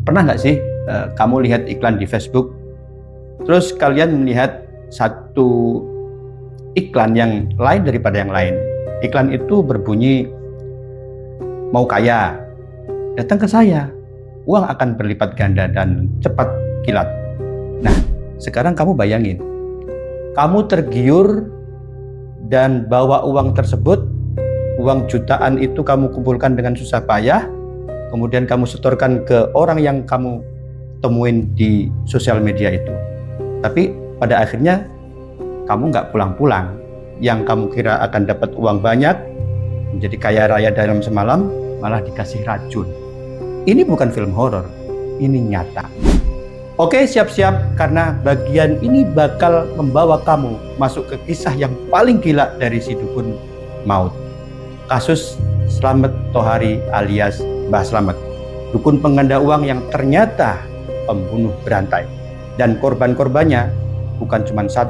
Pernah nggak sih kamu lihat iklan di Facebook, terus kalian melihat satu iklan yang lain daripada yang lain. Iklan itu berbunyi, mau kaya, datang ke saya, uang akan berlipat ganda dan cepat kilat. Nah, sekarang kamu bayangin, kamu tergiur dan bawa uang tersebut, uang jutaan itu kamu kumpulkan dengan susah payah, kemudian kamu setorkan ke orang yang kamu temuin di sosial media itu. Tapi pada akhirnya kamu nggak pulang-pulang. Yang kamu kira akan dapat uang banyak, menjadi kaya raya dalam semalam, malah dikasih racun. Ini bukan film horor, ini nyata. Oke, siap-siap, karena bagian ini bakal membawa kamu masuk ke kisah yang paling gila dari si dukun maut. Kasus Slamet Tohari alias Mbah Slamet, dukun pengganda uang yang ternyata pembunuh berantai. Dan korban-korbannya bukan cuma 1,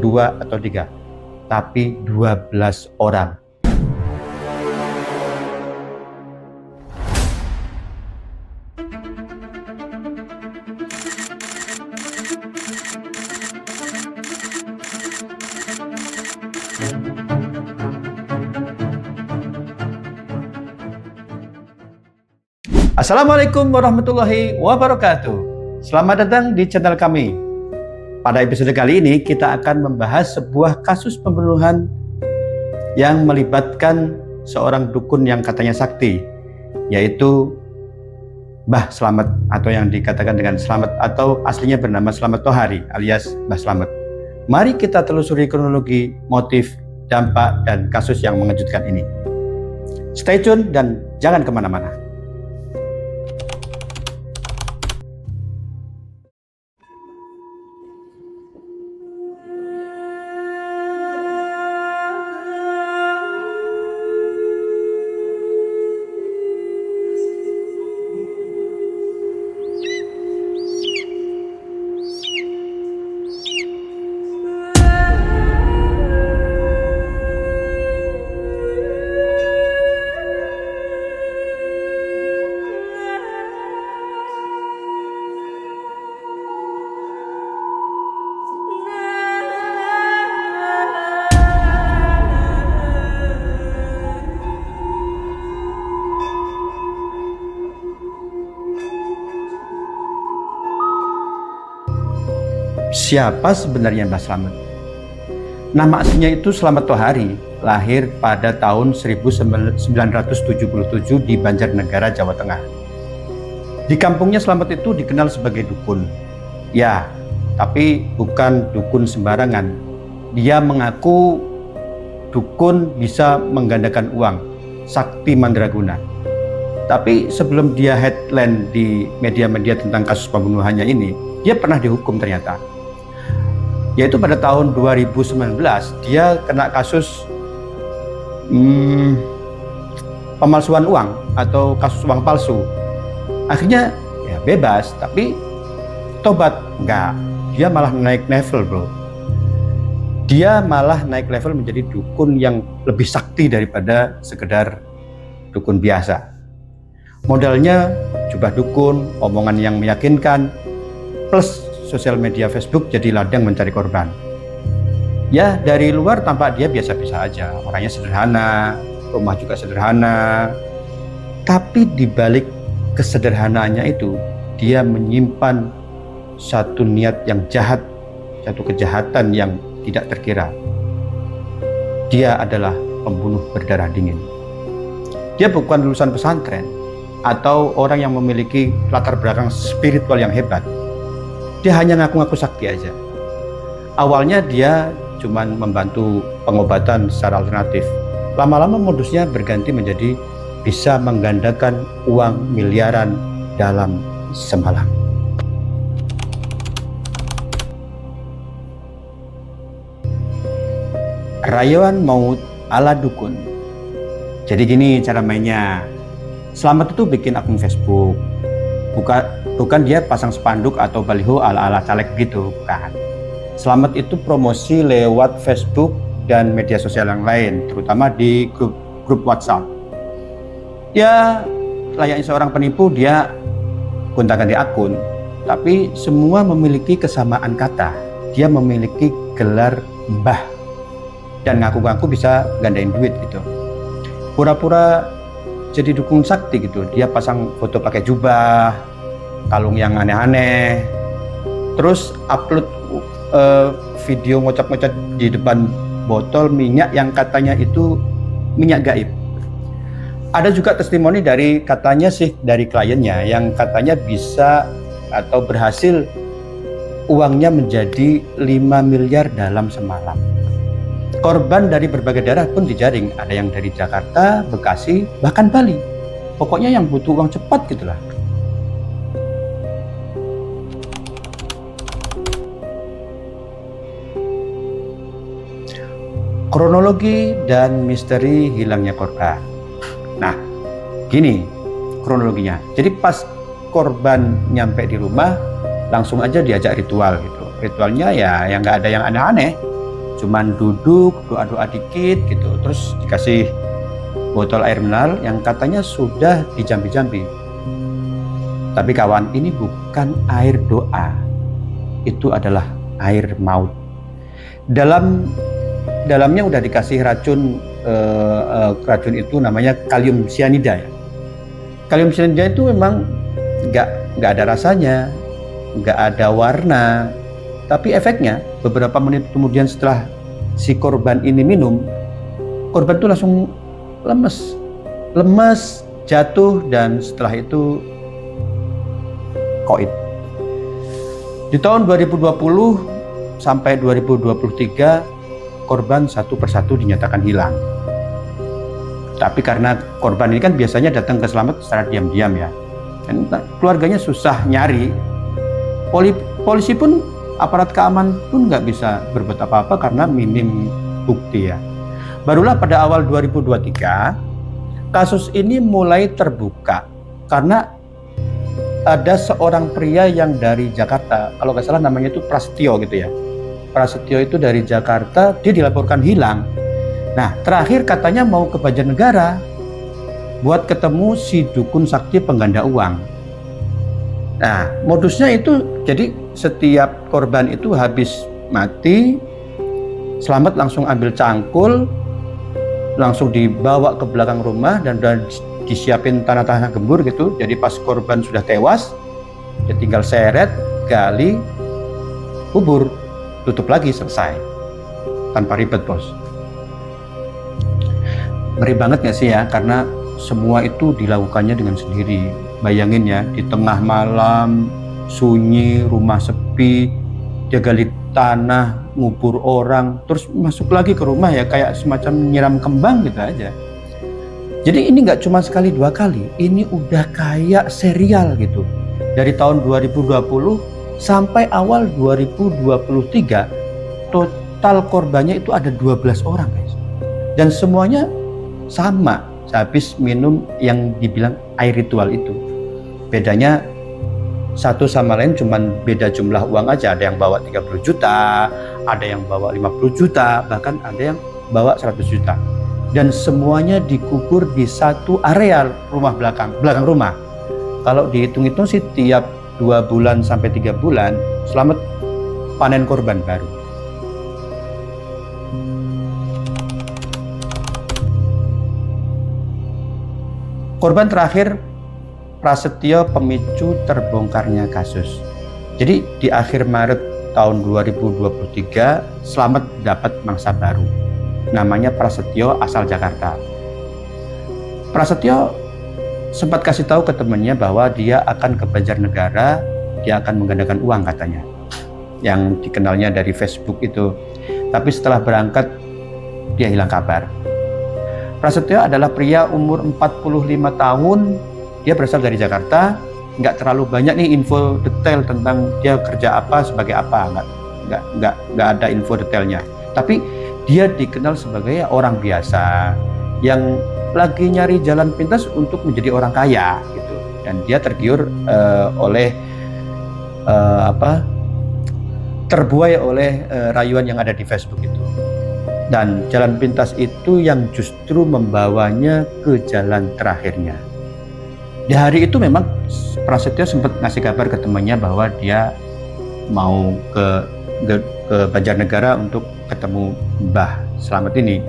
2, atau 3, tapi 12 orang. Assalamualaikum warahmatullahi wabarakatuh. Selamat datang di channel kami. Pada episode kali ini kita akan membahas sebuah kasus pembunuhan yang melibatkan seorang dukun yang katanya sakti, yaitu Mbah Slamet atau yang dikatakan dengan Slamet atau aslinya bernama Slamet Tohari alias Mbah Slamet. Mari kita telusuri kronologi, motif, dampak, dan kasus yang mengejutkan ini. Stay tune dan jangan kemana-mana. Siapa sebenarnya Mbah Slamet? Nama aslinya itu Slamet Tohari, lahir pada tahun 1977 di Banjarnegara, Jawa Tengah. Di kampungnya Slamet itu dikenal sebagai dukun. Ya, tapi bukan dukun sembarangan. Dia mengaku dukun bisa menggandakan uang, sakti mandraguna. Tapi sebelum dia headline di media-media tentang kasus pembunuhannya ini, dia pernah dihukum ternyata. Yaitu pada tahun 2019 dia kena kasus pemalsuan uang atau kasus uang palsu. Akhirnya ya bebas, tapi tobat enggak, dia malah naik level bro. Dia malah naik level menjadi dukun yang lebih sakti daripada sekedar dukun biasa. Modalnya jubah dukun, omongan yang meyakinkan, plus sosial media Facebook jadi ladang mencari korban. Ya, dari luar tampak dia biasa-biasa aja, orangnya sederhana, rumah juga sederhana. Tapi di balik kesederhanaannya itu, dia menyimpan satu niat yang jahat, satu kejahatan yang tidak terkira. Dia adalah pembunuh berdarah dingin. Dia bukan lulusan pesantren atau orang yang memiliki latar belakang spiritual yang hebat. Dia hanya ngaku-ngaku sakti aja. Awalnya dia cuma membantu pengobatan secara alternatif. Lama-lama modusnya berganti menjadi bisa menggandakan uang miliaran dalam semalam. Rayuan maut ala dukun. Jadi gini cara mainnya. Slamet itu bikin akun Facebook. Bukan dia pasang spanduk atau baliho ala-ala caleg gitu, bukan. Slamet itu promosi lewat Facebook dan media sosial yang lain, terutama di grup WhatsApp. Ya, layaknya seorang penipu, dia gonta-ganti akun, tapi semua memiliki kesamaan kata. Dia memiliki gelar mbah dan ngaku-ngaku bisa gandain duit gitu. Pura-pura jadi dukun sakti gitu. Dia pasang foto pakai jubah, kalung yang aneh-aneh, terus upload video ngocap-ngocap di depan botol minyak yang katanya itu minyak gaib. Ada juga testimoni dari katanya sih dari kliennya yang katanya bisa atau berhasil uangnya menjadi 5 miliar dalam semalam. Korban dari berbagai daerah pun dijaring, ada yang dari Jakarta, Bekasi, bahkan Bali. Pokoknya yang butuh uang cepat gitulah. Kronologi dan misteri hilangnya korban. Nah, gini kronologinya. Jadi pas korban nyampe di rumah, langsung aja diajak ritual gitu. Ritualnya ya yang nggak ada yang aneh-aneh, cuman duduk doa-doa dikit gitu, terus dikasih botol air mineral yang katanya sudah dijampi-jampi. Tapi kawan, ini bukan air doa, itu adalah air maut. Dalamnya udah dikasih racun, racun itu namanya kalium cyanida ya. Kalium cyanida itu memang nggak ada rasanya, nggak ada warna, tapi efeknya beberapa menit kemudian setelah si korban ini minum, korban itu langsung lemes, jatuh, dan setelah itu koit. Di tahun 2020 sampai 2023 korban satu persatu dinyatakan hilang. Tapi karena korban ini kan biasanya datang ke Slamet secara diam-diam ya, dan keluarganya susah nyari, polisi pun, aparat keamanan pun nggak bisa berbuat apa-apa karena minim bukti ya. Barulah pada awal 2023 kasus ini mulai terbuka karena ada seorang pria yang dari Jakarta, kalau nggak salah namanya itu Prasetyo gitu ya. Prasetyo itu dari Jakarta, dia dilaporkan hilang. Nah, terakhir katanya mau ke Banjarnegara buat ketemu si dukun sakti pengganda uang. Nah, modusnya itu jadi setiap korban itu habis mati, Slamet langsung ambil cangkul, langsung dibawa ke belakang rumah dan disiapin tanah-tanah gembur gitu. Jadi pas korban sudah tewas, dia tinggal seret, gali, kubur, tutup lagi, selesai. Tanpa ribet, bos. Ngeri banget gak sih ya? Karena semua itu dilakukannya dengan sendiri. Bayangin ya, di tengah malam, sunyi, rumah sepi, dia gali tanah, ngubur orang, terus masuk lagi ke rumah ya, kayak semacam nyiram kembang gitu aja. Jadi ini nggak cuma sekali dua kali, ini udah kayak serial gitu. Dari tahun 2020 sampai awal 2023, total korbannya itu ada 12 orang guys. Dan semuanya sama, habis minum yang dibilang air ritual itu. Bedanya satu sama lain cuman beda jumlah uang aja. Ada yang bawa 30 juta, ada yang bawa 50 juta, bahkan ada yang bawa 100 juta. Dan semuanya dikubur di satu areal rumah belakang rumah. Kalau dihitung-hitung sih tiap 2 bulan sampai 3 bulan Slamet panen korban baru. Korban terakhir Prasetyo pemicu terbongkarnya kasus. Jadi di akhir Maret tahun 2023 Slamet dapat mangsa baru. Namanya Prasetyo, asal Jakarta. Prasetyo sempat kasih tahu ke temannya bahwa dia akan ke Banjarnegara, dia akan menggandakan uang katanya, yang dikenalnya dari Facebook itu. Tapi setelah berangkat, dia hilang kabar. Prasetyo adalah pria umur 45 tahun, dia berasal dari Jakarta, nggak terlalu banyak nih info detail tentang dia kerja apa, sebagai apa, nggak ada info detailnya. Tapi dia dikenal sebagai orang biasa yang lagi nyari jalan pintas untuk menjadi orang kaya gitu. Dan dia tergiur terbuai oleh rayuan yang ada di Facebook itu. Dan jalan pintas itu yang justru membawanya ke jalan terakhirnya. Di hari itu memang Prasetyo sempat ngasih kabar ke temannya bahwa dia mau ke Banjarnegara untuk ketemu Mbah Slamet ini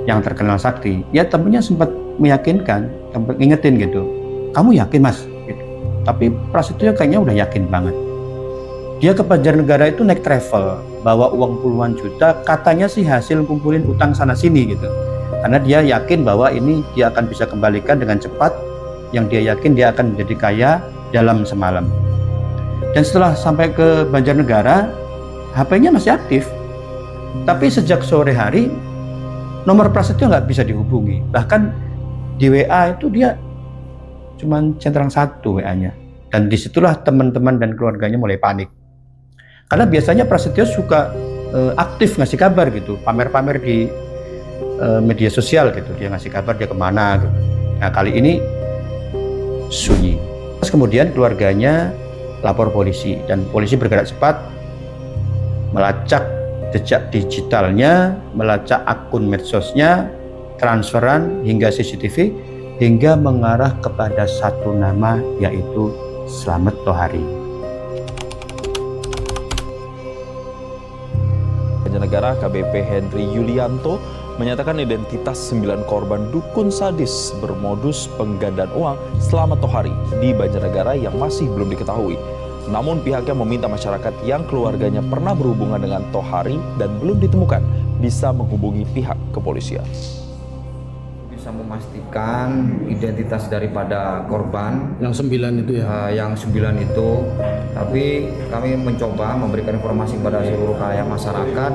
yang terkenal sakti. Ya temannya sempat meyakinkan, sempat ngingetin gitu, kamu yakin mas? Gitu. Tapi Prasetyo kayaknya udah yakin banget. Dia ke Banjarnegara itu naik travel, bawa uang puluhan juta, katanya sih hasil kumpulin utang sana sini gitu. Karena dia yakin bahwa ini dia akan bisa kembalikan dengan cepat, yang dia yakin dia akan menjadi kaya dalam semalam. Dan setelah sampai ke Banjarnegara, HP-nya masih aktif. Tapi sejak sore hari, nomor Prasetyo nggak bisa dihubungi. Bahkan di WA itu dia cuma centang satu WA-nya. Dan disitulah teman-teman dan keluarganya mulai panik. Karena biasanya Prasetyo suka aktif ngasih kabar gitu, pamer-pamer di media sosial gitu, dia ngasih kabar dia kemana gitu. Nah kali ini sunyi. Terus kemudian keluarganya lapor polisi dan polisi bergerak cepat melacak jejak digitalnya, melacak akun medsosnya, transferan hingga CCTV, hingga mengarah kepada satu nama, yaitu Slamet Tohari. Banjarnegara AKBP Henry Yulianto menyatakan identitas 9 korban dukun sadis bermodus penggandaan uang Slamet Tohari di Banjarnegara yang masih belum diketahui. Namun pihaknya meminta masyarakat yang keluarganya pernah berhubungan dengan Tohari dan belum ditemukan bisa menghubungi pihak kepolisian. Bisa memastikan identitas daripada korban yang 9 itu ya. Yang 9 itu, tapi kami mencoba memberikan informasi kepada seluruh rakyat masyarakat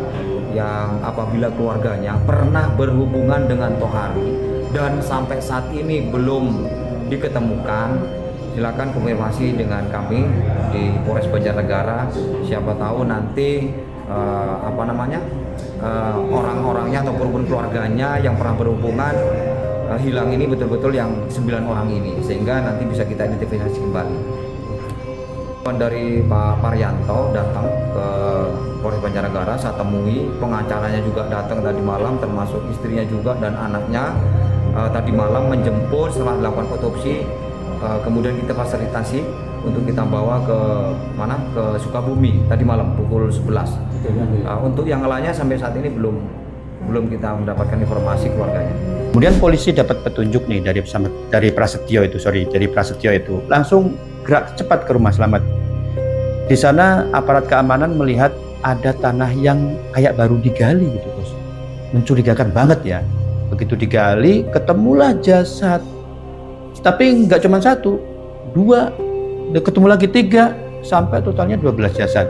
yang apabila keluarganya pernah berhubungan dengan Tohari dan sampai saat ini belum diketemukan, silakan konfirmasi dengan kami di Polres Banjarnegara. Siapa tahu nanti orang-orangnya ataupun keluarganya yang pernah berhubungan hilang ini betul-betul yang 9 orang ini, sehingga nanti bisa kita identifikasi kembali. Dari Pak Paryanto datang ke Polres Banjarnegara, saya temui, pengacaranya juga datang tadi malam, termasuk istrinya juga dan anaknya tadi malam menjemput setelah dilakukan otopsi. Kemudian kita fasilitasi untuk kita bawa ke mana, ke Sukabumi tadi malam pukul 11. Untuk yang lainnya sampai saat ini belum kita mendapatkan informasi keluarganya. Kemudian polisi dapat petunjuk nih dari Prasetyo itu langsung gerak cepat ke rumah Slamet. Di sana aparat keamanan melihat ada tanah yang kayak baru digali gitu, Bos. Mencurigakan banget ya. Begitu digali, ketemulah jasad. Tapi nggak cuma 1, 2, ketemu lagi 3, sampai totalnya 12 jasad.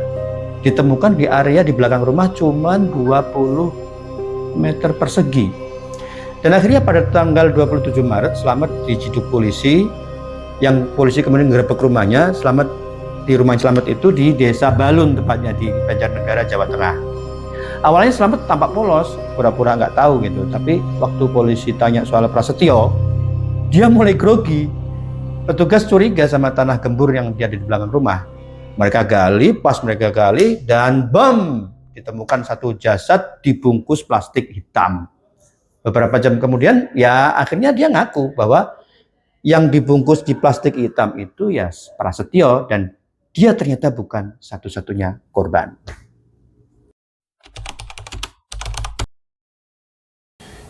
Ditemukan di area di belakang rumah cuma 20 meter persegi. Dan akhirnya pada tanggal 27 Maret Slamet diciduk polisi, yang polisi kemudian ngerebek rumahnya. Di rumah Slamet itu di Desa Balun, tepatnya di Banjarnegara, Jawa Tengah. Awalnya Slamet tampak polos, pura-pura nggak tahu gitu. Tapi waktu polisi tanya soal Prasetyo, dia mulai grogi. Petugas curiga sama tanah gembur yang dia di belakang rumah. Mereka gali, dan bam, ditemukan satu jasad dibungkus plastik hitam. Beberapa jam kemudian, ya akhirnya dia ngaku bahwa yang dibungkus di plastik hitam itu ya Prasetyo, dan dia ternyata bukan satu-satunya korban.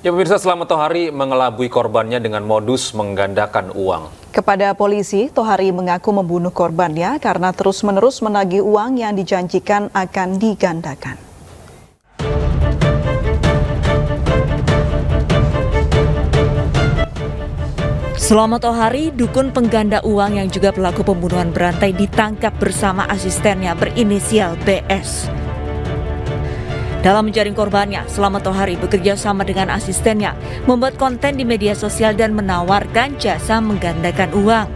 Ya pemirsa, Slamet Tohari mengelabui korbannya dengan modus menggandakan uang. Kepada polisi, Tohari mengaku membunuh korbannya karena terus-menerus menagih uang yang dijanjikan akan digandakan. Slamet Tohari, dukun pengganda uang yang juga pelaku pembunuhan berantai, ditangkap bersama asistennya berinisial BS. Dalam menjaring korbannya, Slamet Tohari bekerja sama dengan asistennya, membuat konten di media sosial dan menawarkan jasa menggandakan uang.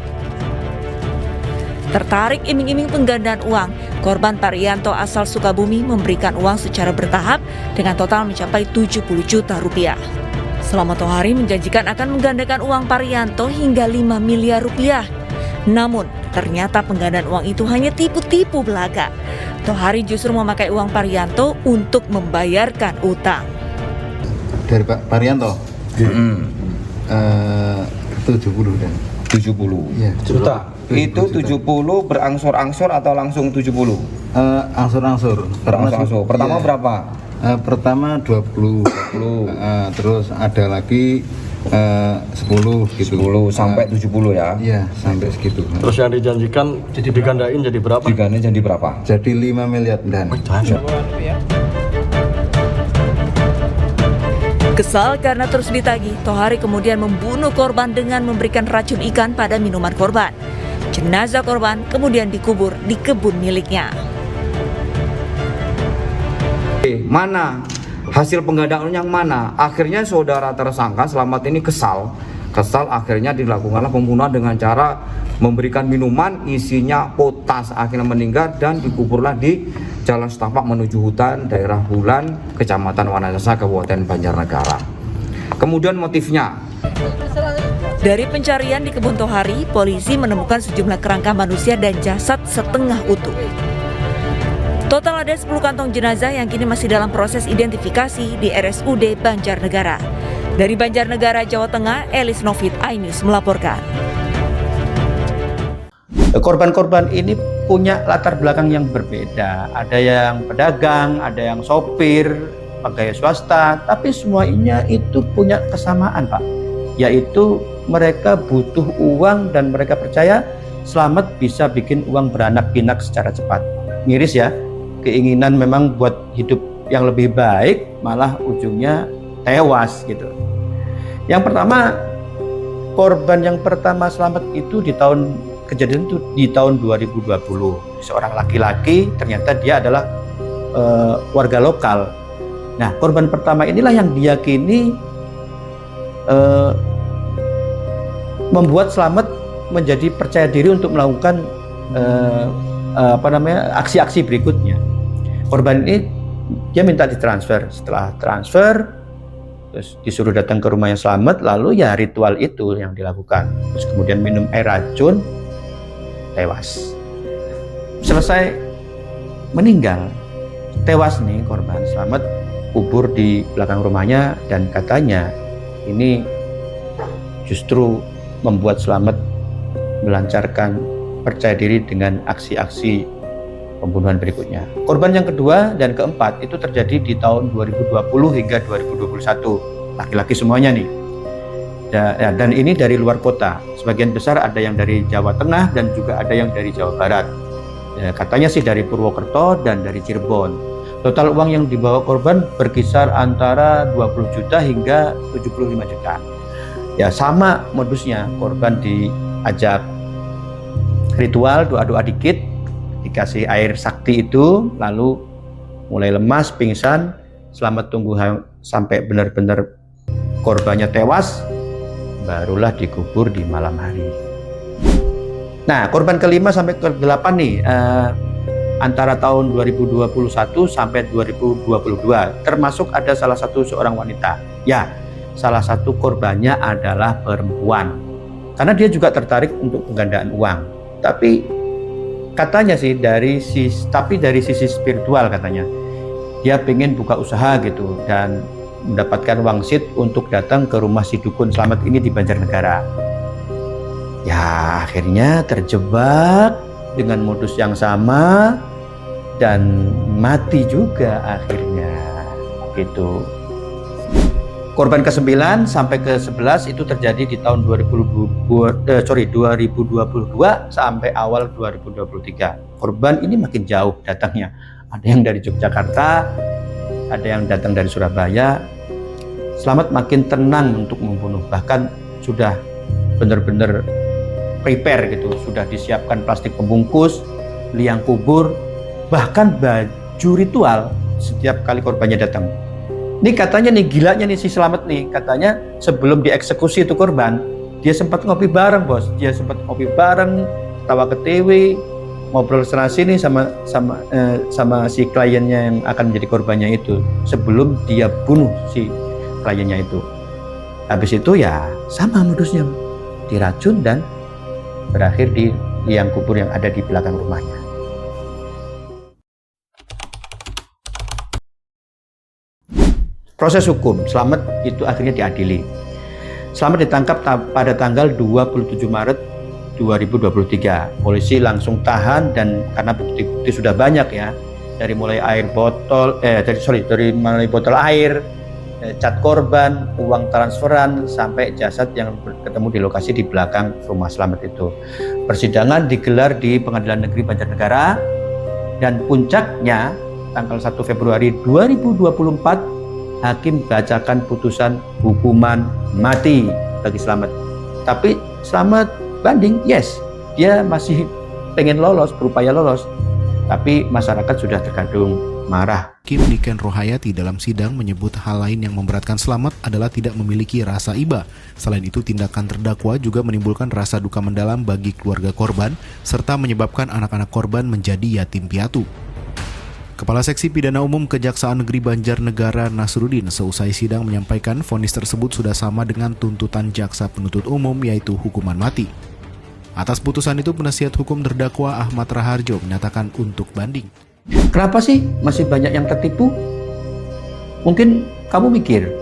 Tertarik iming-iming penggandaan uang, korban Paryanto asal Sukabumi memberikan uang secara bertahap dengan total mencapai 70 juta rupiah. Slamet Tohari menjanjikan akan menggandakan uang Paryanto hingga 5 miliar rupiah. Namun, ternyata penggandaan uang itu hanya tipu-tipu belaka. Tohari justru memakai uang Paryanto untuk membayarkan utang. Dari Pak Paryanto? 70 dan 70 Iya, juta. Itu 70 berangsur-angsur atau langsung 70? Angsur-angsur. Berangsur-angsur. Pertama Iya. berapa? Pertama 20. Terus ada lagi 10 gitu. 10 sampai 70 ya. Iya, sampai segitu. Terus yang dijanjikan digandain jadi berapa? Diganda jadi berapa? Jadi 5 miliar dan. Kesal karena terus ditagih, Tohari kemudian membunuh korban dengan memberikan racun ikan pada minuman korban. Jenazah korban kemudian dikubur di kebun miliknya. Mana hasil penggandaan yang mana? Akhirnya saudara tersangka Selamat ini kesal akhirnya dilakukanlah pembunuhan dengan cara memberikan minuman isinya potas, akhirnya meninggal dan dikuburlah di Jalan Setapak menuju hutan daerah Bulan, Kecamatan Wanasasa, Kabupaten Banjarnegara. Kemudian motifnya. Dari pencarian di kebun Tohari, polisi menemukan sejumlah kerangka manusia dan jasad setengah utuh. Total ada 10 kantong jenazah yang kini masih dalam proses identifikasi di RSUD Banjarnegara. Dari Banjarnegara, Jawa Tengah, Elis Novit, iNews melaporkan. Korban-korban ini punya latar belakang yang berbeda. Ada yang pedagang, ada yang sopir, pegawai swasta, tapi semuanya itu punya kesamaan, Pak. Yaitu mereka butuh uang dan mereka percaya Selamat bisa bikin uang beranak pinak secara cepat. Miris ya, keinginan memang buat hidup yang lebih baik, malah ujungnya tewas gitu. Yang pertama, korban yang pertama Selamat itu kejadian itu di tahun 2020. Seorang laki-laki, ternyata dia adalah warga lokal. Nah, korban pertama inilah yang diyakini membuat Selamat menjadi percaya diri untuk melakukan aksi-aksi berikutnya. Korban ini dia minta ditransfer. Setelah transfer, terus disuruh datang ke rumahnya Selamat, lalu ya ritual itu yang dilakukan. Terus kemudian minum air racun, tewas. Selesai meninggal, tewas nih korban Selamat, kubur di belakang rumahnya, dan katanya ini justru membuat Selamat melancarkan percaya diri dengan aksi-aksi pembunuhan berikutnya. Korban yang kedua dan keempat itu terjadi di tahun 2020 hingga 2021. Laki-laki semuanya nih. Dan ini dari luar kota. Sebagian besar ada yang dari Jawa Tengah dan juga ada yang dari Jawa Barat. Ya, katanya sih dari Purwokerto dan dari Cirebon. Total uang yang dibawa korban berkisar antara 20 juta hingga 75 juta. Ya sama modusnya, korban diajak ritual doa-doa dikit, dikasih air sakti itu, lalu mulai lemas, pingsan, Selamat tunggu sampai benar-benar korbannya tewas, barulah dikubur di malam hari. Nah, korban kelima sampai ke-8 nih, antara tahun 2021 sampai 2022, termasuk ada salah satu seorang wanita. Ya, salah satu korbannya adalah perempuan, karena dia juga tertarik untuk penggandaan uang. Tapi katanya sih dari sisi spiritual, katanya dia pengen buka usaha gitu dan mendapatkan wangsit untuk datang ke rumah si dukun Selamat ini di Banjarnegara. Ya akhirnya terjebak dengan modus yang sama dan mati juga akhirnya gitu. Korban ke-9 sampai ke-11 itu terjadi di tahun 2022 sampai awal 2023. Korban ini makin jauh datangnya. Ada yang dari Yogyakarta, ada yang datang dari Surabaya. Selamat makin tenang untuk membunuh, bahkan sudah benar-benar prepare gitu, sudah disiapkan plastik pembungkus, liang kubur, bahkan baju ritual setiap kali korbannya datang. Ini katanya nih, gilanya nih si Selamat nih, katanya sebelum dieksekusi itu korban, dia sempat ngopi bareng bos, dia sempat ngopi bareng, tawa ketiwi, ngobrol sana sini sama si kliennya yang akan menjadi korbannya itu, sebelum dia bunuh si kliennya itu. Habis itu ya sama modusnya, diracun dan berakhir di liang kubur yang ada di belakang rumahnya. Proses hukum Selamat itu akhirnya diadili. Selamat ditangkap pada tanggal 27 Maret 2023. Polisi langsung tahan dan karena bukti-bukti sudah banyak ya, dari mulai dari mulai botol air, cat korban, uang transferan, sampai jasad yang ketemu di lokasi di belakang rumah Slamet itu. Persidangan digelar di Pengadilan Negeri Banjarnegara dan puncaknya tanggal 1 Februari 2024 hakim bacakan putusan hukuman mati bagi Slamet. Tapi Slamet banding, yes, dia masih pengen lolos, berupaya lolos, tapi masyarakat sudah terkadung marah. Hakim Niken Rohayati dalam sidang menyebut hal lain yang memberatkan Slamet adalah tidak memiliki rasa iba. Selain itu, tindakan terdakwa juga menimbulkan rasa duka mendalam bagi keluarga korban, serta menyebabkan anak-anak korban menjadi yatim piatu. Kepala Seksi Pidana Umum Kejaksaan Negeri Banjarnegara Nasruddin seusai sidang menyampaikan vonis tersebut sudah sama dengan tuntutan jaksa penuntut umum, yaitu hukuman mati. Atas putusan itu, penasihat hukum terdakwa Ahmad Raharjo menyatakan untuk banding. Kenapa sih masih banyak yang tertipu? Mungkin kamu mikir,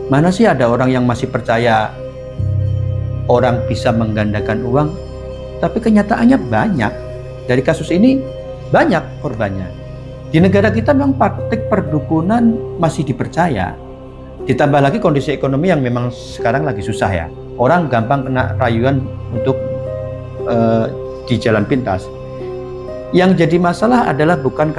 mana sih ada orang yang masih percaya orang bisa menggandakan uang? Tapi kenyataannya banyak. Dari kasus ini banyak korbannya. Di negara kita memang praktik perdukunan masih dipercaya. Ditambah lagi kondisi ekonomi yang memang sekarang lagi susah ya. Orang gampang kena rayuan untuk di jalan pintas. Yang jadi masalah adalah bukan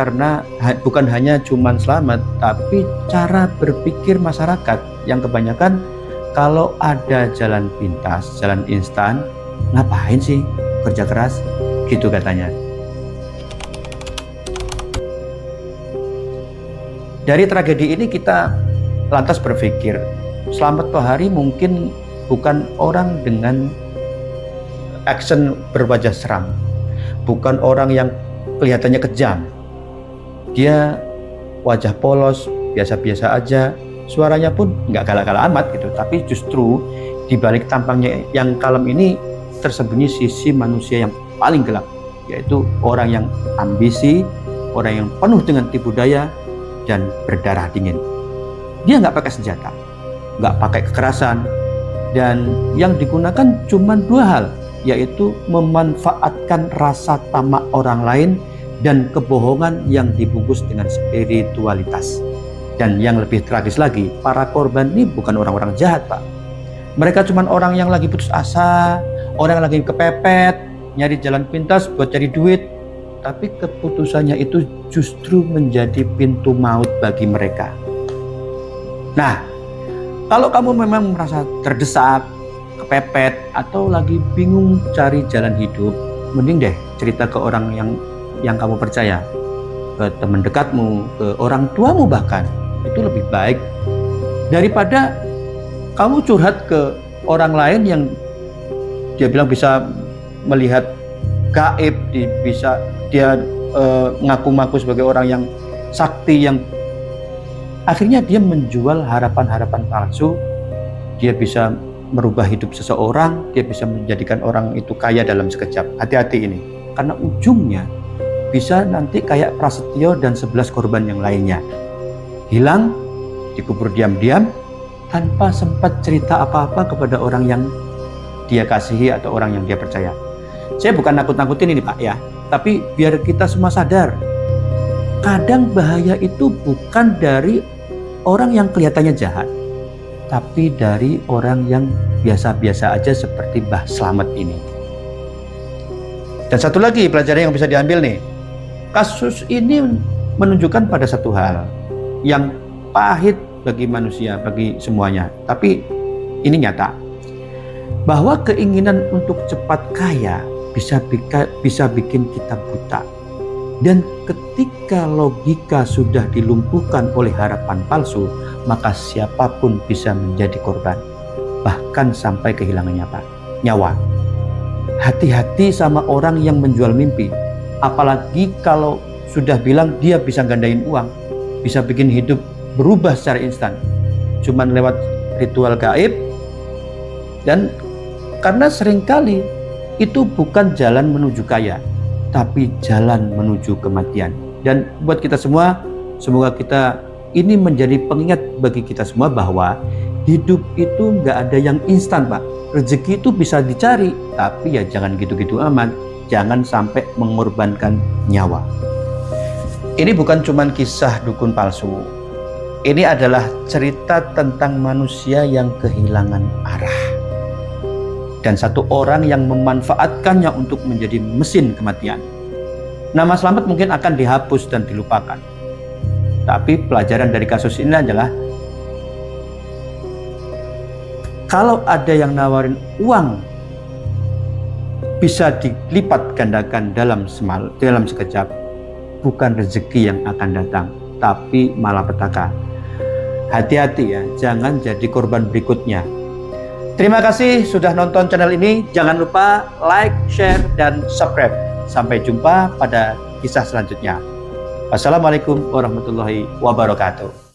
hanya cuman Slamet, tapi cara berpikir masyarakat yang kebanyakan kalau ada jalan pintas, jalan instan, ngapain sih kerja keras? Gitu katanya. Dari tragedi ini kita lantas berpikir, Slamet Thohari mungkin bukan orang dengan action berwajah seram, bukan orang yang kelihatannya kejam. Dia wajah polos, biasa-biasa aja, suaranya pun nggak galak-galak amat gitu. Tapi justru di balik tampangnya yang kalem ini tersembunyi sisi manusia yang paling gelap, yaitu orang yang ambisi, orang yang penuh dengan tipu daya dan berdarah dingin. Dia nggak pakai senjata, nggak pakai kekerasan, dan yang digunakan cuma dua hal, yaitu memanfaatkan rasa tamak orang lain dan kebohongan yang dibungkus dengan spiritualitas. Dan yang lebih tragis lagi, para korban ini bukan orang-orang jahat, Pak. Mereka cuma orang yang lagi putus asa, orang yang lagi kepepet, nyari jalan pintas buat cari duit, tapi keputusannya itu justru menjadi pintu maut bagi mereka. Nah, kalau kamu memang merasa terdesak, kepepet, atau lagi bingung cari jalan hidup, mending deh cerita ke orang yang kamu percaya, ke teman dekatmu, ke orang tuamu bahkan. Itu lebih baik daripada kamu curhat ke orang lain yang dia bilang bisa melihat gaib, dia ngaku-ngaku sebagai orang yang sakti, yang akhirnya dia menjual harapan-harapan palsu. Dia bisa merubah hidup seseorang, dia bisa menjadikan orang itu kaya dalam sekejap. Hati-hati ini, karena ujungnya bisa nanti kayak Prasetyo dan 11 korban yang lainnya. Hilang, dikubur diam-diam, tanpa sempat cerita apa-apa kepada orang yang dia kasihi atau orang yang dia percaya. Saya bukan nakut-nakutin ini Pak ya, tapi biar kita semua sadar, kadang bahaya itu bukan dari orang yang kelihatannya jahat, tapi dari orang yang biasa-biasa aja seperti Mbah Slamet ini. Dan satu lagi pelajaran yang bisa diambil nih, kasus ini menunjukkan pada satu hal yang pahit bagi manusia, bagi semuanya, tapi ini nyata, bahwa keinginan untuk cepat kaya bisa bikin kita buta. Dan ketika logika sudah dilumpuhkan oleh harapan palsu, maka siapapun bisa menjadi korban, bahkan sampai kehilangan nyawa. Hati-hati sama orang yang menjual mimpi, apalagi kalau sudah bilang dia bisa gandain uang, bisa bikin hidup berubah secara instan, cuman lewat ritual gaib. Dan karena seringkali itu bukan jalan menuju kaya, tapi jalan menuju kematian. Dan buat kita semua, semoga kita ini menjadi pengingat bagi kita semua bahwa hidup itu nggak ada yang instan, Pak. Rezeki itu bisa dicari, tapi ya jangan gitu-gitu amat. Jangan sampai mengorbankan nyawa. Ini bukan cuma kisah dukun palsu. Ini adalah cerita tentang manusia yang kehilangan arah. Dan satu orang yang memanfaatkannya untuk menjadi mesin kematian. Nama selamat mungkin akan dihapus dan dilupakan. Tapi pelajaran dari kasus ini adalah kalau ada yang nawarin uang bisa dilipat gandakan dalam sekejap, bukan rezeki yang akan datang, tapi malapetaka. Hati-hati ya, jangan jadi korban berikutnya. Terima kasih sudah nonton channel ini. Jangan lupa like, share, dan subscribe. Sampai jumpa pada kisah selanjutnya. Wassalamualaikum warahmatullahi wabarakatuh.